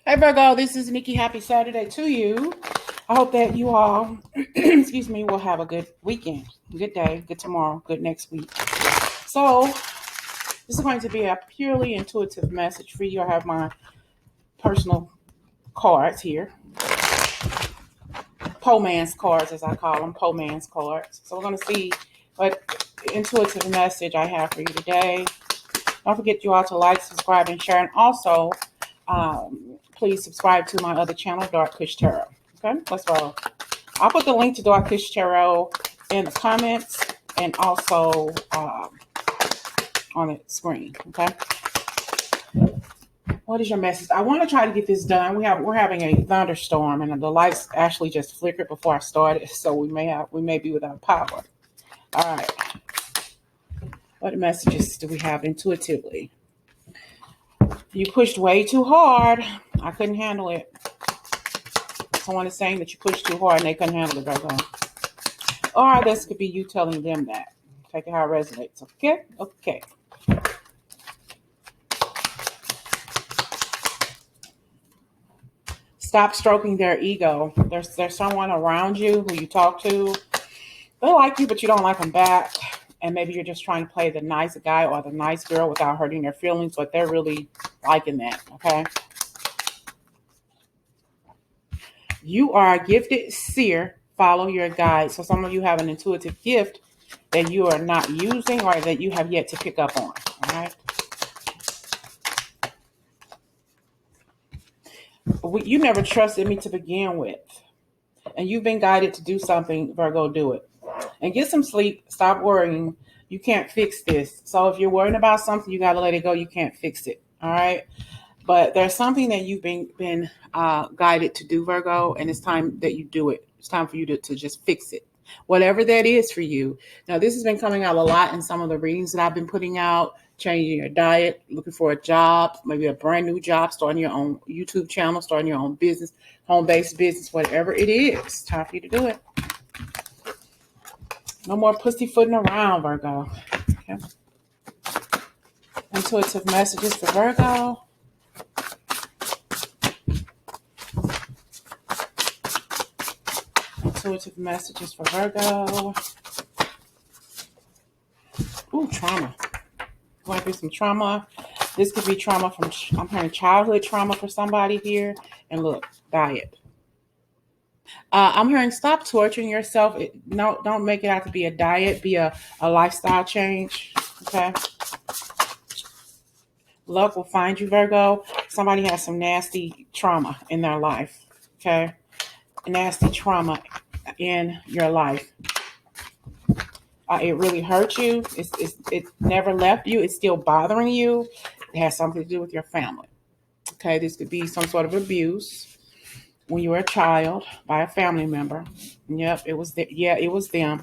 Hey Virgo, this is Nikki. Happy Saturday to you. I hope that you all, excuse me, will have a good weekend, good day, good tomorrow, good next week. So, this is going to be a purely intuitive message for you. I have my personal cards here, Poe Man's cards, as I call them, Poe Man's cards. So, we're going to see what intuitive message I have for you today. Don't forget you all to like, subscribe, and share, and also please subscribe to my other channel, Dark Kush Tarot. Okay, let's roll. I'll put the link to Dark Kush Tarot in the comments and also on the screen. Okay. What is your message? I want to try to get this done. We're having a thunderstorm, and the lights actually just flickered before I started, so we may be without power. All right. What messages do we have intuitively? You pushed way too hard. I couldn't handle it. Someone is saying that you pushed too hard and they couldn't handle it, Virgo. Or this could be you telling them that. Take it how it resonates. Okay? Okay. Stop stroking their ego. There's someone around you who you talk to. They like you, but you don't like them back. And maybe you're just trying to play the nice guy or the nice girl without hurting their feelings, but they're really liking that, okay? You are a gifted seer. Follow your guide. So some of you have an intuitive gift that you are not using or that you have yet to pick up on, all right? You never trusted me to begin with. And you've been guided to do something, Virgo, do it. And get some sleep. Stop worrying. You can't fix this. So if you're worrying about something, you got to let it go. You can't fix it. All right. But there's something that you've been guided to do, Virgo, and it's time that you do it. It's time for you to just fix it. Whatever that is for you. Now, this has been coming out a lot in some of the readings that I've been putting out. Changing your diet, looking for a job, maybe a brand new job, starting your own YouTube channel, starting your own business, home-based business, whatever it is. It's time for you to do it. No more pussyfooting around, Virgo. Okay. Intuitive messages for Virgo. Intuitive messages for Virgo. Ooh, trauma. Going through some trauma. This could be trauma from, I'm hearing childhood trauma for somebody here. And look, diet. I'm hearing stop torturing yourself. No, don't make it out to be a diet. Be a lifestyle change. Okay. Luck will find you, Virgo. Somebody has some nasty trauma in their life. Okay. Nasty trauma in your life. It really hurt you. It never left you. It's still bothering you. It has something to do with your family. Okay. This could be some sort of abuse when you were a child by a family member. Yep, it was it was them.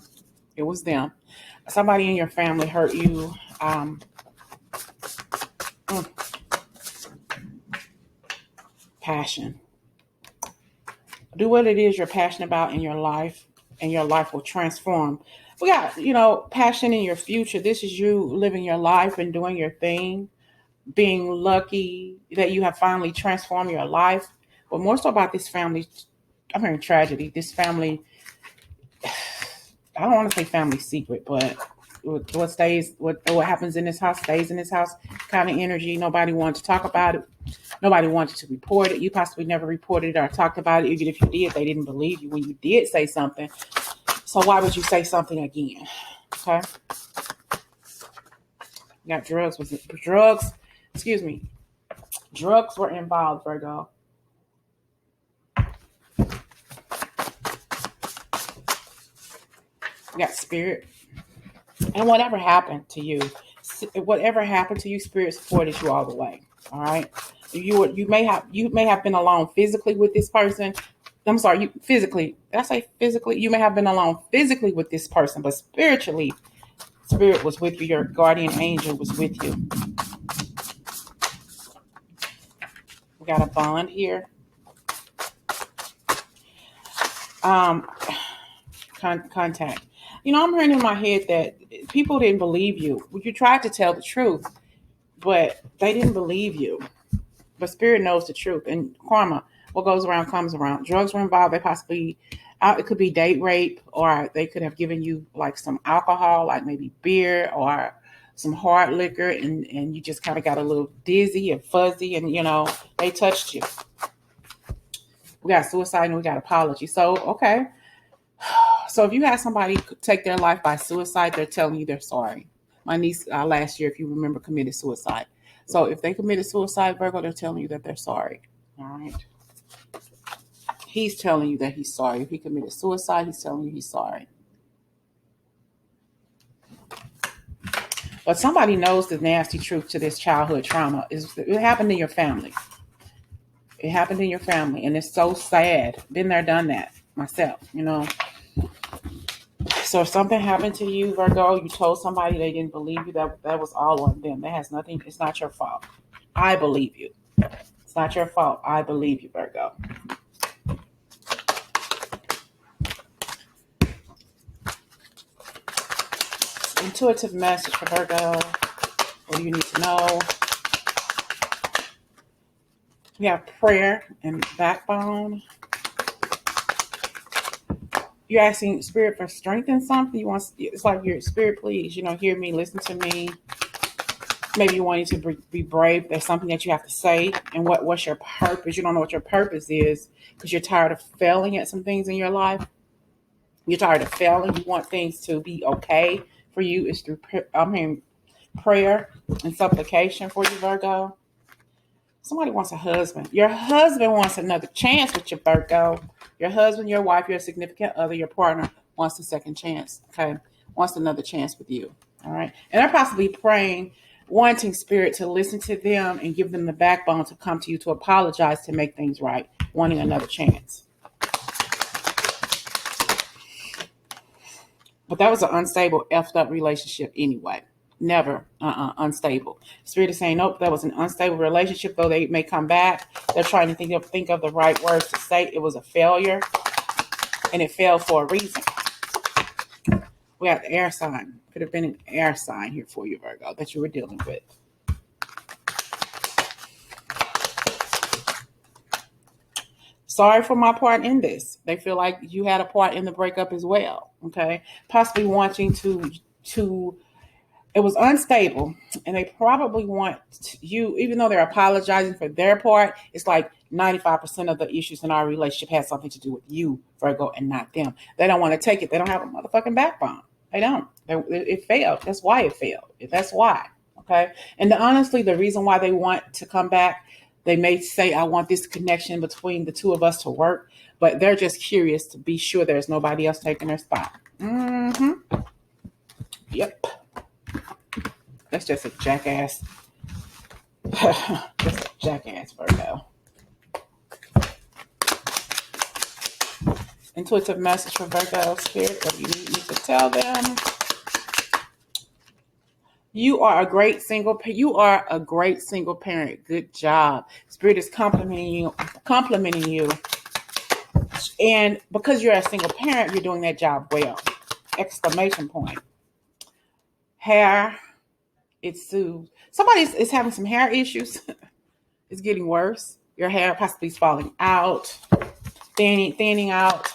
It was them. Somebody in your family hurt you. Passion. Do what it is you're passionate about in your life, and your life will transform. We got, passion in your future. This is you living your life and doing your thing, being lucky that you have finally transformed your life. But more so about this family, I'm hearing tragedy. This family, I don't want to say family secret, but what happens in this house stays in this house kind of energy. Nobody wanted to talk about it. Nobody wanted to report it. You possibly never reported it or talked about it. Even if you did, they didn't believe you when you did say something. So why would you say something again? Okay. You got drugs. Drugs were involved, Virgo. You got spirit. And whatever happened to you, spirit supported you all the way. All right. You may have been alone physically with this person. I'm sorry, physically. Did I say physically? You may have been alone physically with this person, but spiritually, spirit was with you. Your guardian angel was with you. We got a bond here. Contact. I'm hearing in my head that people didn't believe you. You tried to tell the truth, but they didn't believe you. But spirit knows the truth. And karma, what goes around comes around. Drugs were involved. They possibly, it could be date rape, or they could have given you like some alcohol, like maybe beer or some hard liquor, and you just kind of got a little dizzy and fuzzy, and they touched you. We got suicide and we got apology. So, okay. So if you had somebody take their life by suicide, they're telling you they're sorry. My niece last year, if you remember, committed suicide. So if they committed suicide, Virgo, they're telling you that they're sorry. All right. He's telling you that he's sorry. If he committed suicide, he's telling you he's sorry. But somebody knows the nasty truth to this childhood trauma. It happened in your family. It happened in your family. And it's so sad. Been there, done that myself, So if something happened to you, Virgo, you told somebody they didn't believe you, that was all on them. That has nothing, it's not your fault. I believe you. It's not your fault. I believe you, Virgo. Intuitive message for Virgo. What do you need to know? We have prayer and backbone. You're asking spirit for strength in something. It's like your spirit, please, hear me, listen to me. Maybe you want to be brave. There's something that you have to say. And what's your purpose? You don't know what your purpose is because you're tired of failing at some things in your life. You're tired of failing. You want things to be okay for you. It's through prayer and supplication for you, Virgo. Somebody wants a husband. Your husband wants another chance with you, Virgo. Your husband, your wife, your significant other, your partner wants a second chance, okay? Wants another chance with you, all right? And they're possibly praying, wanting spirit to listen to them and give them the backbone to come to you to apologize, to make things right, wanting another chance. But that was an unstable, effed up relationship anyway. Never unstable. Spirit is saying, nope, that was an unstable relationship, though they may come back. They're trying to think of the right words to say. It was a failure, and it failed for a reason. We have the air sign. Could have been an air sign here for you, Virgo, that you were dealing with. Sorry for my part in this. They feel like you had a part in the breakup as well, okay? Possibly wanting to it was unstable, and they probably want you, even though they're apologizing for their part, it's like 95% of the issues in our relationship has something to do with you, Virgo, and not them. They don't want to take it. They don't have a motherfucking backbone. They don't. It failed. That's why it failed. That's why, okay? And honestly, the reason why they want to come back, they may say, I want this connection between the two of us to work, but they're just curious to be sure there's nobody else taking their spot. Mm-hmm. Yep. That's just a jackass. Just a jackass, Virgo. Intuitive message for Virgo spirit. What do you need me to tell them? You are a great single parent. Good job. Spirit is complimenting you. And because you're a single parent, you're doing that job well. Exclamation point. Hair. It's soothed. Somebody is having some hair issues. It's getting worse. Your hair possibly is falling out, thinning out.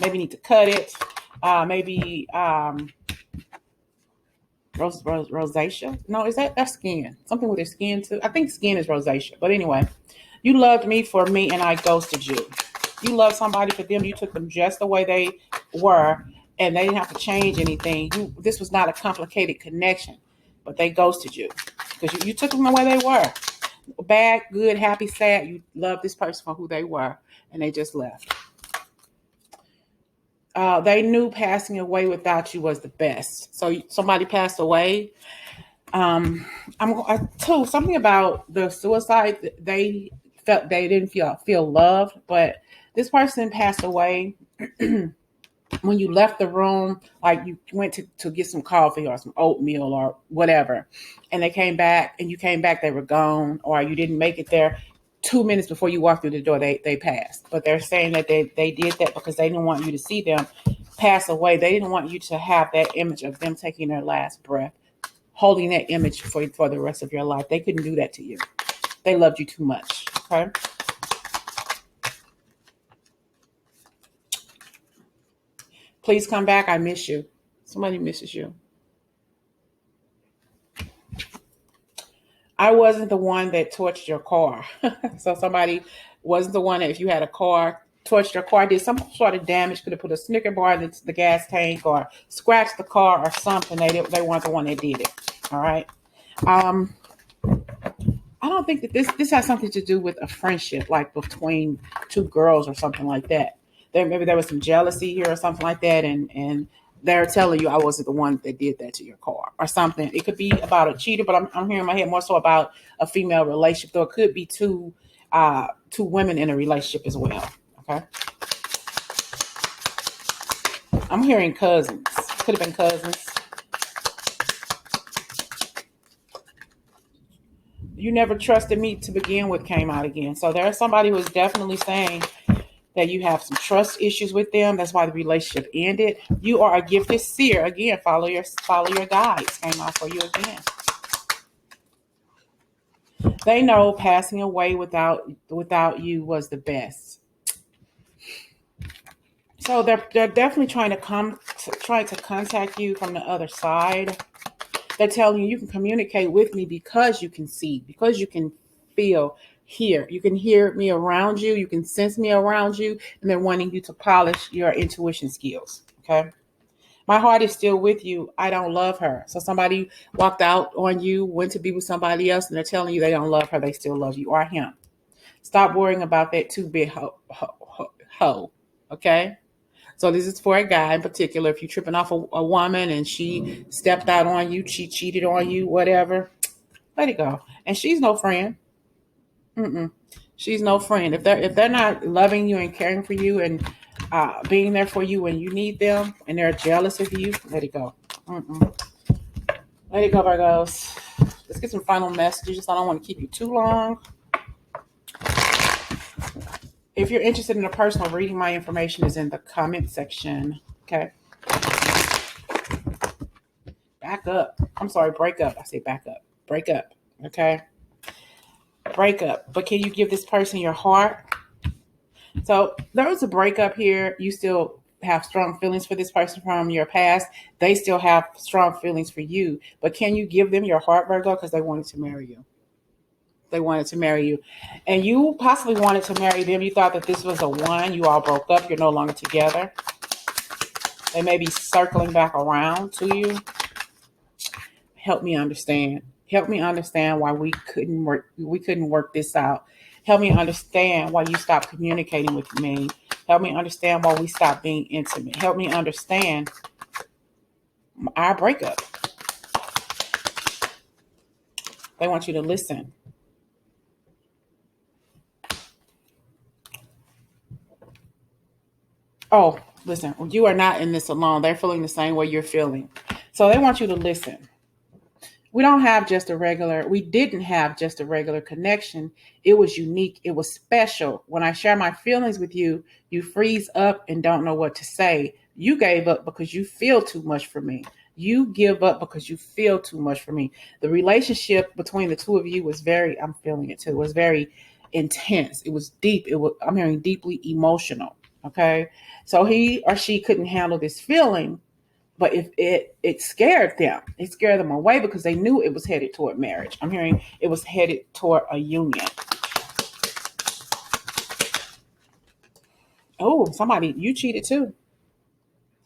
Maybe need to cut it. Maybe rosacea. No, is that's skin? Something with your skin too. I think skin is rosacea. But anyway, you loved me for me, and I ghosted you. You loved somebody for them. You took them just the way they were, and they didn't have to change anything. This was not a complicated connection. But they ghosted you because you took them the way they were. Bad, good, happy, sad. You loved this person for who they were, and they just left. They knew passing away without you was the best. So somebody passed away. Something about the suicide. They felt they didn't feel loved, but this person passed away. When you left the room, like you went to get some coffee or some oatmeal or whatever, and they came back and you came back, they were gone, or you didn't make it there 2 minutes before you walked through the door, they passed. But they're saying that they did that because they didn't want you to see them pass away. They didn't want you to have that image of them taking their last breath, holding that image for the rest of your life. They couldn't do that to you. They loved you too much. Okay. Please come back. I miss you. Somebody misses you. I wasn't the one that torched your car. So somebody wasn't the one that, if you had a car, torched your car, did some sort of damage, could have put a Snicker bar in the gas tank or scratched the car or something. They weren't the one that did it. All right. Um, I don't think that this has something to do with a friendship, like between two girls or something like that. Maybe there was some jealousy here or something like that, and they're telling you I wasn't the one that did that to your car or something. It could be about a cheater, but I'm hearing in my head more so about a female relationship. Though it could be two women in a relationship as well. Okay, I'm hearing cousins. Could have been cousins. You never trusted me to begin with came out again. So there's somebody who's definitely saying that you have some trust issues with them. That's why the relationship ended. You are a gifted seer. Again, follow your guides. Came out for you again. They know passing away without you was the best. So they're definitely trying to contact you from the other side. They're telling you can communicate with me because you can see, because you can feel, hear. You can hear me around you. You can sense me around you. And they're wanting you to polish your intuition skills. Okay. My heart is still with you. I don't love her. So somebody walked out on you, went to be with somebody else, and they're telling you they don't love her. They still love you or him. Stop worrying about that too big hoe. Okay. So this is for a guy in particular. If you're tripping off a woman and she stepped out on you, she cheated on you, whatever, let it go. And she's no friend. Mm-mm. She's no friend. If they're not loving you and caring for you and being there for you when you need them, and they're jealous of you, let it go. Mm-mm. Let it go, Virgos. Let's get some final messages. I don't want to keep you too long. If you're interested in a personal reading, my information is in the comment section. Okay. Back up. I'm sorry, break up. I say back up. Break up. Okay. Break up. But can you give this person your heart? So there was a breakup here. You still have strong feelings for this person from your past. They still have strong feelings for you. But can you give them your heart, Virgo? Because they wanted to marry you. They wanted to marry you. And you possibly wanted to marry them. You thought that this was a one. You all broke up. You're no longer together. They may be circling back around to you. Help me understand. Help me understand why we couldn't work this out. Help me understand why you stopped communicating with me. Help me understand why we stopped being intimate. Help me understand our breakup. They want you to listen. Oh, listen, you are not in this alone. They're feeling the same way you're feeling. So they want you to listen. We didn't have just a regular connection. It was unique. It was special. When I share my feelings with you, you freeze up and don't know what to say. You gave up because you feel too much for me. You give up because you feel too much for me. The relationship between the two of you I'm feeling it too, was very intense. It was deep. I'm hearing deeply emotional. Okay. So he or she couldn't handle this feeling, but if it scared them. It scared them away because they knew it was headed toward marriage. I'm hearing it was headed toward a union. Oh, somebody, you cheated too.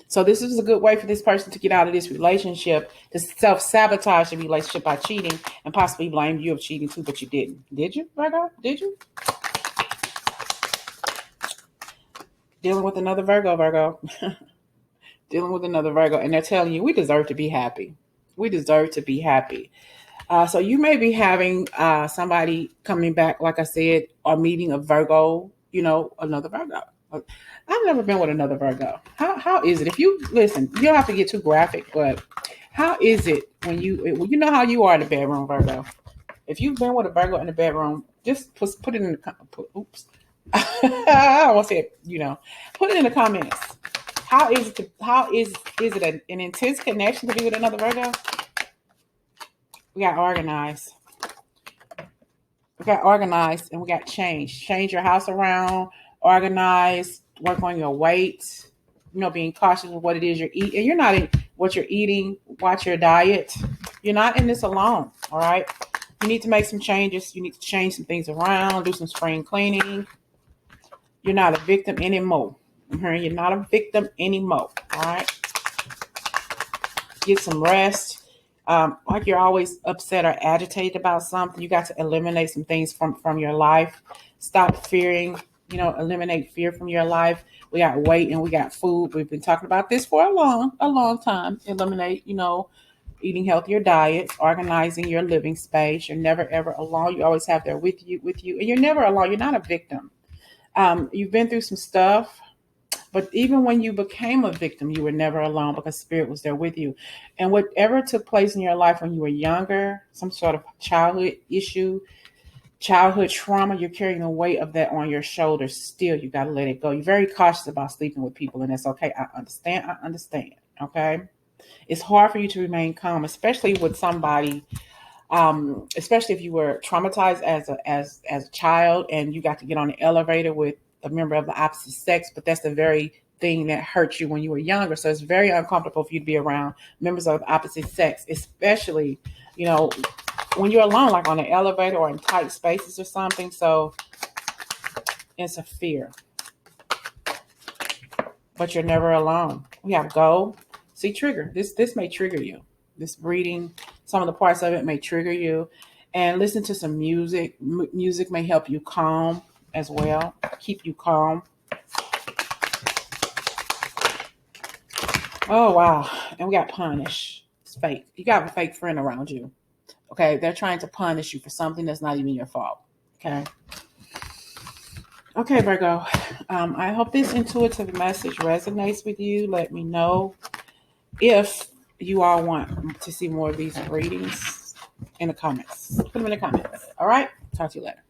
So this is a good way for this person to get out of this relationship, to self-sabotage the relationship by cheating and possibly blame you of cheating too, but you didn't. Did you, Virgo? Did you? Dealing with another Virgo. Dealing with another Virgo. And they're telling you, we deserve to be happy. We deserve to be happy. So you may be having somebody coming back, like I said, or meeting a Virgo, another Virgo. I've never been with another Virgo. How is it? If you listen, you don't have to get too graphic, but how is it when you know how you are in the bedroom, Virgo? If you've been with a Virgo in the bedroom, just put it in the oops. I don't want to say it, put it in the comments. How is it an intense connection to be with another Virgo? We got organized. We got organized and we got change. Change your house around, organize, work on your weight, being cautious with what it is you're eating. And you're not in what you're eating, watch your diet. You're not in this alone, all right? You need to make some changes. You need to change some things around, do some spring cleaning. You're not a victim anymore. You're not a victim anymore, all right? Get some rest. Like you're always upset or agitated about something, you got to eliminate some things from your life. Stop fearing, eliminate fear from your life. We got weight and we got food. We've been talking about this for a long time. Eliminate, eating healthier diets, organizing your living space. You're never ever alone. You always have there with you, and you're never alone. You're not a victim. You've been through some stuff. But even when you became a victim, you were never alone because spirit was there with you. And whatever took place in your life when you were younger, some sort of childhood issue, childhood trauma, you're carrying the weight of that on your shoulders still. You got to let it go. You're very cautious about sleeping with people, and that's okay. I understand. Okay. It's hard for you to remain calm, especially with somebody, especially if you were traumatized as a child and you got to get on the elevator with a member of the opposite sex, but that's the very thing that hurt you when you were younger. So it's very uncomfortable for you to be around members of the opposite sex, especially, when you're alone, like on an elevator or in tight spaces or something. So it's a fear, but you're never alone. We have go, see, trigger. This may trigger you. This reading, some of the parts of it may trigger you. And listen to some music. Music may help you calm as well, keep you calm. Oh, wow. And we got punish. It's fake. You got a fake friend around you. Okay. They're trying to punish you for something that's not even your fault. Okay. Okay, Virgo. I hope this intuitive message resonates with you. Let me know if you all want to see more of these readings in the comments. Put them in the comments. All right. Talk to you later.